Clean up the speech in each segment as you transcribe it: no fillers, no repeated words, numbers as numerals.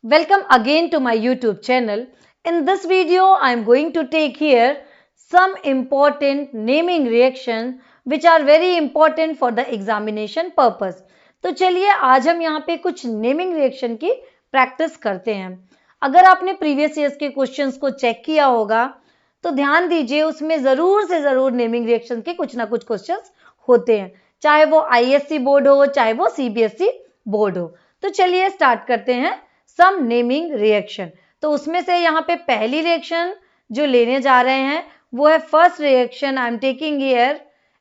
Welcome again to my YouTube channel. In this video, I am going to take here some important naming reaction which are very important for the examination purpose. तो चलिए आज हम यहाँ पे कुछ naming reaction की practice करते हैं। अगर आपने प्रीवियस ईयर्स के क्वेश्चंस को चेक किया होगा तो ध्यान दीजिए उसमें जरूर से जरूर नेमिंग रिएक्शन के कुछ ना कुछ क्वेश्चंस होते हैं, चाहे वो आईएससी बोर्ड हो चाहे वो सीबीएसई बोर्ड हो। तो चलिए स्टार्ट करते हैं सम नेमिंग रिएक्शन। तो उसमें से यहाँ पे पहली रिएक्शन जो लेने जा रहे हैं वो है first reaction I am taking here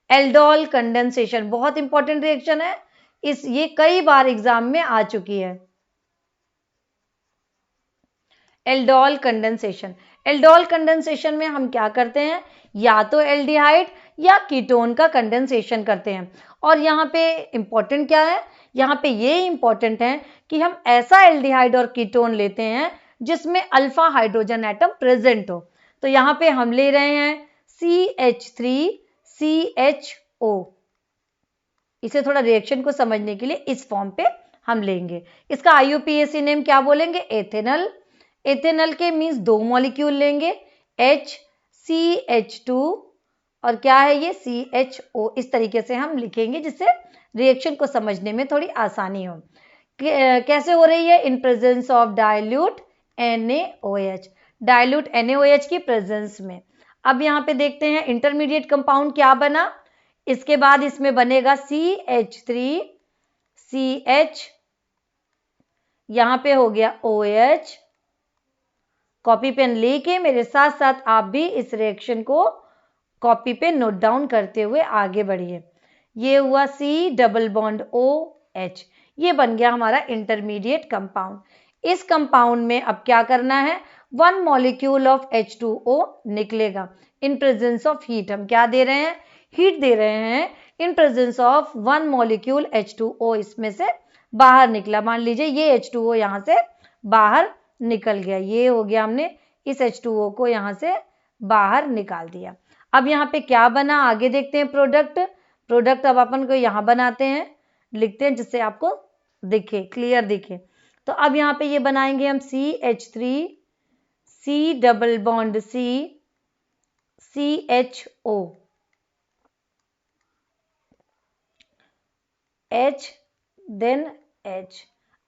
aldol condensation. बहुत इंपॉर्टेंट रिएक्शन है, ये कई बार एग्जाम में आ चुकी है। एल्डोल कंडेंसेशन, एल्डोल कंडेंसेशन में हम क्या करते हैं, या तो एल्डिहाइड या कीटोन का कंडेंसेशन करते हैं। और यहाँ पे इंपॉर्टेंट क्या है, यहाँ पे ये इंपॉर्टेंट है कि हम ऐसा एल्डिहाइड और कीटोन लेते हैं जिसमें अल्फा हाइड्रोजन एटम प्रेजेंट हो। तो यहाँ पे हम ले रहे हैं CH3CHO। इसे थोड़ा रिएक्शन को समझने के लिए इस फॉर्म पे हम लेंगे। इसका IUPAC नेम क्या बोलेंगे, एथेनल। एथेनल के मीन्स दो मॉलिक्यूल लेंगे HCH2 और क्या है ये CHO। इस तरीके से हम लिखेंगे जिससे रिएक्शन को समझने में थोड़ी आसानी हो। कैसे हो रही है, in presence of dilute NaOH, dilute NaOH की प्रेजेंस में। अब यहाँ पे देखते हैं इंटरमीडिएट कंपाउंड क्या बना। इसके बाद इसमें बनेगा CH3CH, यहाँ पे हो गया OH। कॉपी पेन लेके मेरे साथ साथ आप भी इस रिएक्शन को कॉपी पे नोट डाउन करते हुए आगे बढ़िए। ये हुआ C डबल बॉन्ड OH, ये बन गया हमारा इंटरमीडिएट कंपाउंड। इस कंपाउंड में अब क्या करना है, वन मॉलिक्यूल ऑफ H2O निकलेगा इन प्रेजेंस ऑफ हीट। हम क्या दे रहे हैं, हीट दे रहे हैं। In presence of one molecule H2O इसमें से बाहर निकला। मान लीजिए ये H2O यहाँ से बाहर निकल गया, ये हो गया, हमने इस H2O को यहाँ से बाहर निकाल दिया। अब यहाँ पे क्या बना, आगे देखते हैं प्रोडक्ट अब अपन को यहाँ बनाते हैं, लिखते हैं जिससे आपको दिखे, क्लियर दिखे। तो अब यहाँ पे ये बनाएंगे हम CH3 C double bond C CHO H then H।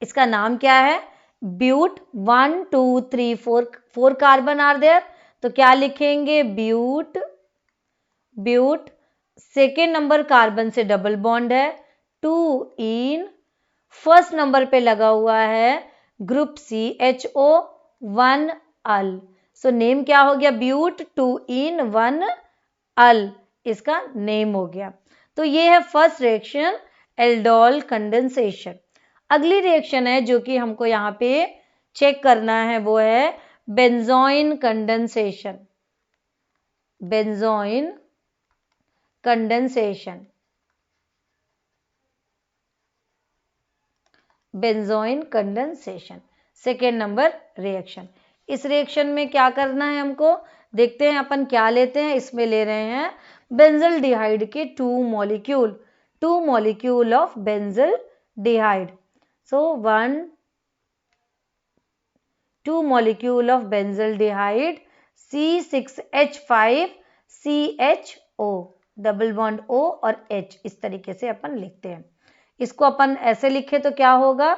इसका नाम क्या है, ब्यूट। 1 2 3 4 कार्बन आर देयर, तो क्या लिखेंगे, ब्यूट। सेकेंड नंबर कार्बन से डबल बॉन्ड है 2 इन, फर्स्ट नंबर पे लगा हुआ है ग्रुप CHO 1 अल। सो नेम क्या हो गया, ब्यूट 2 इन 1 अल, इसका नेम हो गया। तो ये है फर्स्ट रिएक्शन एल्डोल कंडेंसेशन। अगली रिएक्शन है जो कि हमको यहाँ पे चेक करना है वो है benzoin condensation. Benzoin condensation, benzoin condensation second number reaction. इस रिएक्शन में क्या करना है हमको, देखते हैं अपन क्या लेते हैं। इसमें ले रहे हैं बेंजल्डिहाइड के two molecule of benzaldehyde. So 2 molecule of benzaldehyde C6H5CHO double bond O और H, इस तरीके से अपन लिखते हैं। इसको अपन ऐसे लिखे तो क्या होगा,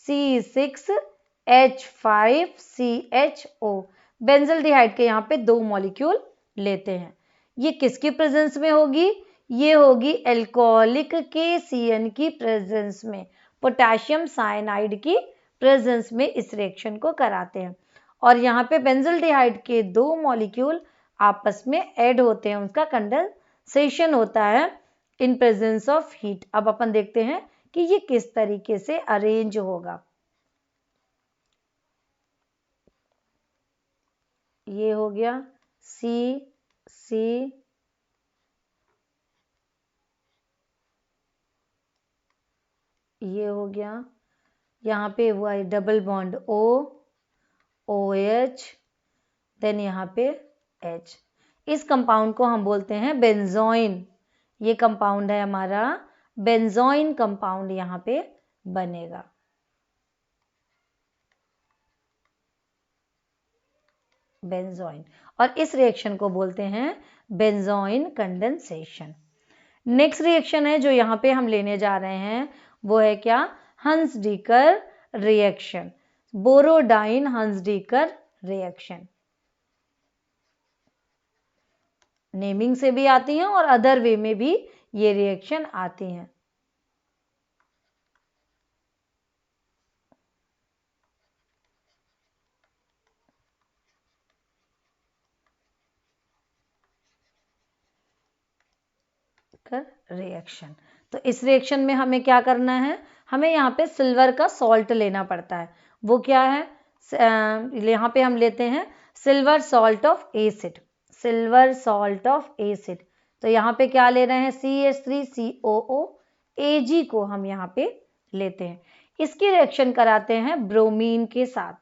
C6H5CHO। बेंजल्डिहाइड के यहाँ पे दो मॉलिक्यूल लेते हैं। ये किसकी प्रेजेंस में होगी, ये होगी एल्कोहलिक KCN की प्रेजेंस में, पोटेशियम साइनाइड की प्रेजेंस में इस रिएक्शन को कराते हैं। और यहाँ पे बेंजल्डिहाइड के दो मॉलिक्यूल आपस में ऐड होते हैं, उसका कंडेंसेशन होता है इन प्रेजेंस ऑफ हीट। अब अपन देखते हैं कि ये किस तरीके से अरेंज होगा। ये हो गया C ये हो गया, यहाँ पे हुआ है डबल बॉन्ड OH, देन यहाँ पे H। इस कंपाउंड को हम बोलते हैं बेंजोइन। ये कंपाउंड है हमारा बेंजोइन कंपाउंड, यहाँ पे बनेगा। बेंजोइन, और इस रिएक्शन को बोलते हैं बेंजोइन कंडेंसेशन। नेक्स्ट रिएक्शन है जो यहाँ पे हम लेने जा रहे हैं वो है क्या, हंस-डीकर रिएक्शन, बोरोडाइन हंस-डीकर रिएक्शन। नेमिंग से भी आती हैं और अदर वे में भी ये रिएक्शन आती हैं। रिएक्शन, तो इस रिएक्शन में हमें क्या करना है, हमें यहाँ पे सिल्वर का सॉल्ट लेना पड़ता है। वो क्या है, यहाँ पे हम लेते हैं silver salt of acid, silver salt of acid. तो यहाँ पे क्या ले रहे हैं, CH3COO Ag को हम यहाँ पे लेते हैं। इसकी रिएक्शन कराते हैं ब्रोमीन के साथ,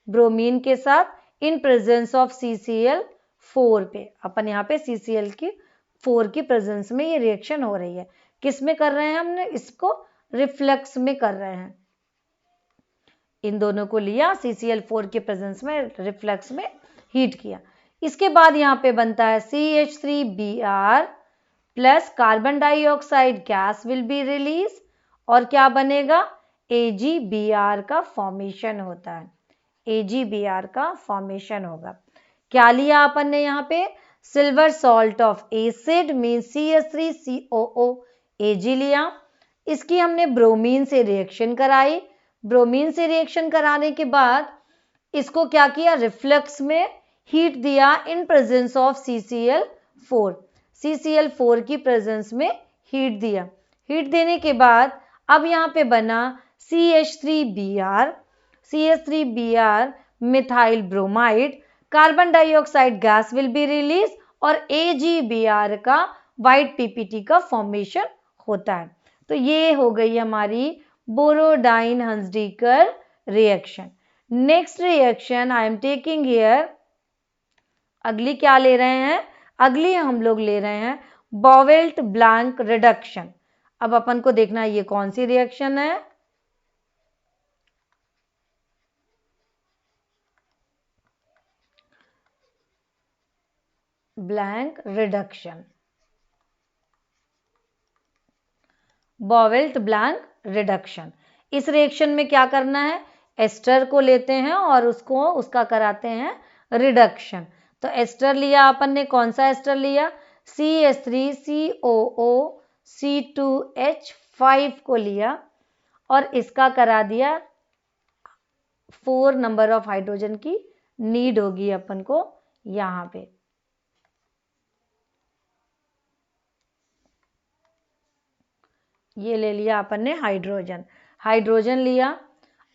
ब्रोमीन के साथ इन प्रेजेंस ऑफ CCl4 पे। अपन यहाँ पे CCl4 की प्रेजेंस में ये रिएक्शन हो रही है। किस में कर रहे हैं, हमने इसको रिफ्लक्स में कर रहे हैं। इन दोनों को लिया, CCl4 के प्रेजेंस में रिफ्लक्स में हीट किया। इसके बाद यहाँ पे बनता है CH3Br plus carbon dioxide gas will be release, और क्या बनेगा, AgBr का फॉर्मेशन होता है, AgBr का फॉर्मेशन होगा। क्या लिया अपन ने यहाँ पे, silver salt of acid mean CH3COO Ag लिया। इसकी हमने ब्रोमीन से रिएक्शन कराई, ब्रोमीन से रिएक्शन कराने के बाद इसको क्या किया, रिफ्लक्स में हीट दिया in presence of CCl4, CCl4 की प्रेजेंस में हीट दिया। हीट देने के बाद अब यहाँ पे बना CH3Br, CH3Br methyl bromide, carbon dioxide gas will be release और AgBr का व्हाइट PPT का फॉर्मेशन होता है। तो ये हो गई हमारी Borodin Hunsdiecker reaction. Next reaction I am taking here, अगली क्या ले रहे हैं, अगली हम लोग ले रहे हैं बोवेल्ट-ब्लैंक रिडक्शन। अब अपन को देखना है ये कौन सी रिएक्शन है, ब्लैंक रिडक्शन, बोवेल्ट-ब्लैंक रिडक्शन। इस रिएक्शन में क्या करना है, एस्टर को लेते हैं और उसका कराते हैं रिडक्शन। तो एस्टर लिया अपन ने, कौन सा एस्टर लिया, CH3COO C2H5 को लिया और इसका करा दिया 4 नंबर ऑफ हाइड्रोजन की नीड होगी अपन को यहाँ पे। ये ले लिया अपन ने हाइड्रोजन, हाइड्रोजन लिया।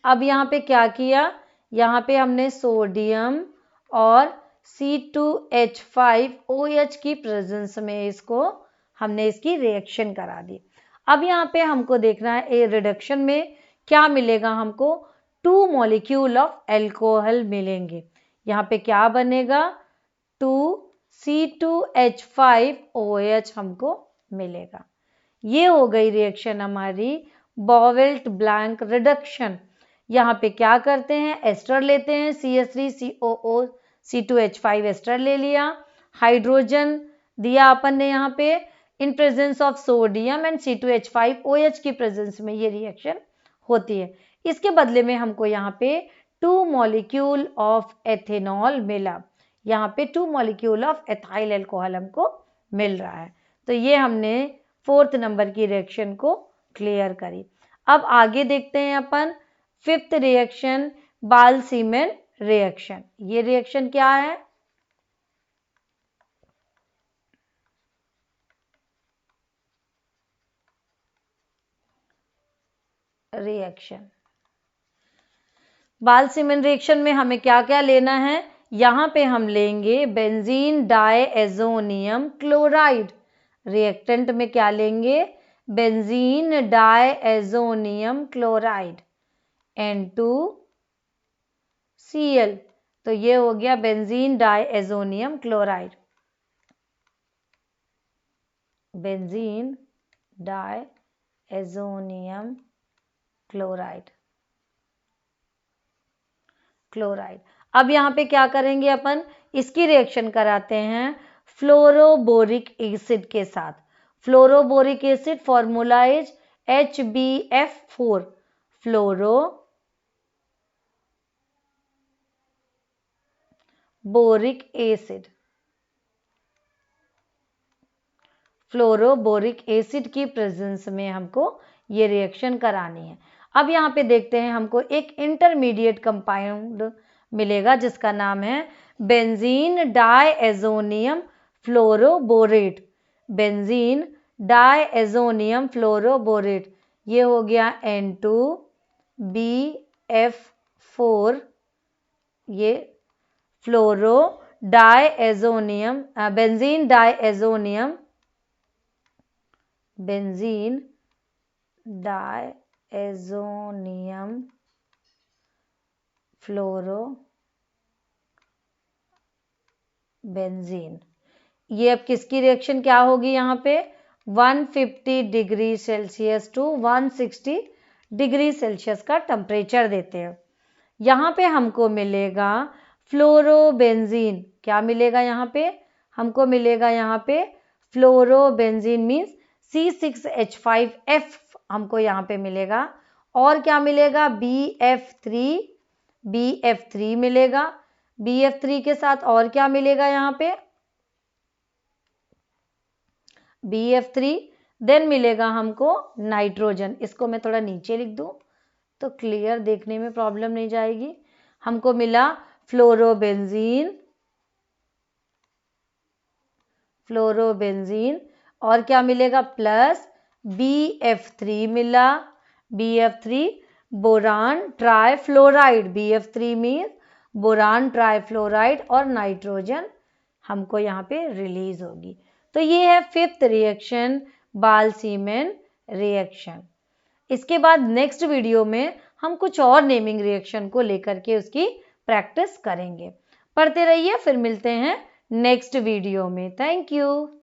अब यहाँ पे क्या किया, यहाँ पे हमने सोडियम और C2H5OH की प्रेजेंस में इसको हमने इसकी रिएक्शन करा दी। अब यहाँ पे हमको देखना है ए रिडक्शन में क्या मिलेगा, हमको 2 मॉलिक्यूल ऑफ एल्कोहल मिलेंगे। यहाँ पे क्या बनेगा, 2C2H5OH हमको मिलेगा। ये हो गई रिएक्शन हमारी बोवेल्ट-ब्लैंक रिडक्शन। यहाँ पे क्या करते हैं, एस्टर लेते हैं, CH3COO C2H5 एस्टर ले लिया, हाइड्रोजन दिया अपन ने यहाँ पे in presence of sodium and C2H5OH की प्रेजेंस में ये रिएक्शन होती है। इसके बदले में हमको यहाँ पे 2 मॉलिक्यूल ऑफ एथेनॉल मिला, यहाँ पे 2 मॉलिक्यूल ऑफ एथाइल अल्कोहल हमको मिल रहा है। तो ये हमने 4th नंबर की रिएक्शन को क्लियर करी। अब आगे देखते हैं अपन 5th रिएक्शन, बाल-सीमेन रिएक्शन। ये रिएक्शन क्या है, रिएक्शन बाल-सीमेन रिएक्शन में हमें क्या क्या लेना है, यहाँ पे हम लेंगे बेंजीन डाइएज़ोनियम क्लोराइड। रिएक्टेंट में क्या लेंगे, बेंजीन डाइएज़ोनियम क्लोराइड N2Cl। तो ये हो गया बेंजीन डाइएज़ोनियम क्लोराइड, बेंजीन डाइएज़ोनियम क्लोराइड। अब यहाँ पे क्या करेंगे अपन, इसकी रिएक्शन कराते हैं फ्लोरोबोरिक एसिड के साथ। Fluoroboric acid formula is HbF4, fluoroboric acid. Fluoroboric acid की प्रेजेंस में हमको ये रिएक्शन करानी है। अब यहाँ पे देखते हैं, हमको एक इंटरमीडिएट कंपाउंड मिलेगा जिसका नाम है बेंजीन डायएजोनियम फ्लोरोबोरेट। बेंजीन डायएजोनियम फ्लोरोबोरेट, ये हो गया N2BF4। ये फ्लोरो डायएजोनियम बेंजीन डायएजोनियम फ्लोरोबेंजीन। ये अब किसकी रिएक्शन क्या होगी, यहाँ पे 150 degree Celsius to 160 degree Celsius का टेम्परेचर देते हैं। यहाँ पे हमको मिलेगा फ्लोरोबेंजीन। क्या मिलेगा यहाँ पे, हमको मिलेगा यहाँ पे फ्लोरोबेंजीन मीन्स C6H5F हमको यहाँ पे मिलेगा। और क्या मिलेगा, BF3 मिलेगा। BF3 के साथ और क्या मिलेगा यहाँ पे, BF3 देन मिलेगा हमको नाइट्रोजन। इसको मैं थोड़ा नीचे लिख दूं तो क्लियर देखने में प्रॉब्लम नहीं जाएगी। हमको मिला फ्लोरोबेंजीन और क्या मिलेगा प्लस BF3 मिला। BF3 boron trifluoride, BF3 means boron trifluoride और नाइट्रोजन हमको यहाँ पे रिलीज होगी। तो ये है फिफ्थ रिएक्शन, बाल-सीमेन रिएक्शन। इसके बाद नेक्स्ट वीडियो में हम कुछ और नेमिंग रिएक्शन को लेकर के उसकी प्रैक्टिस करेंगे। पढ़ते रहिए, फिर मिलते हैं नेक्स्ट वीडियो में। Thank you.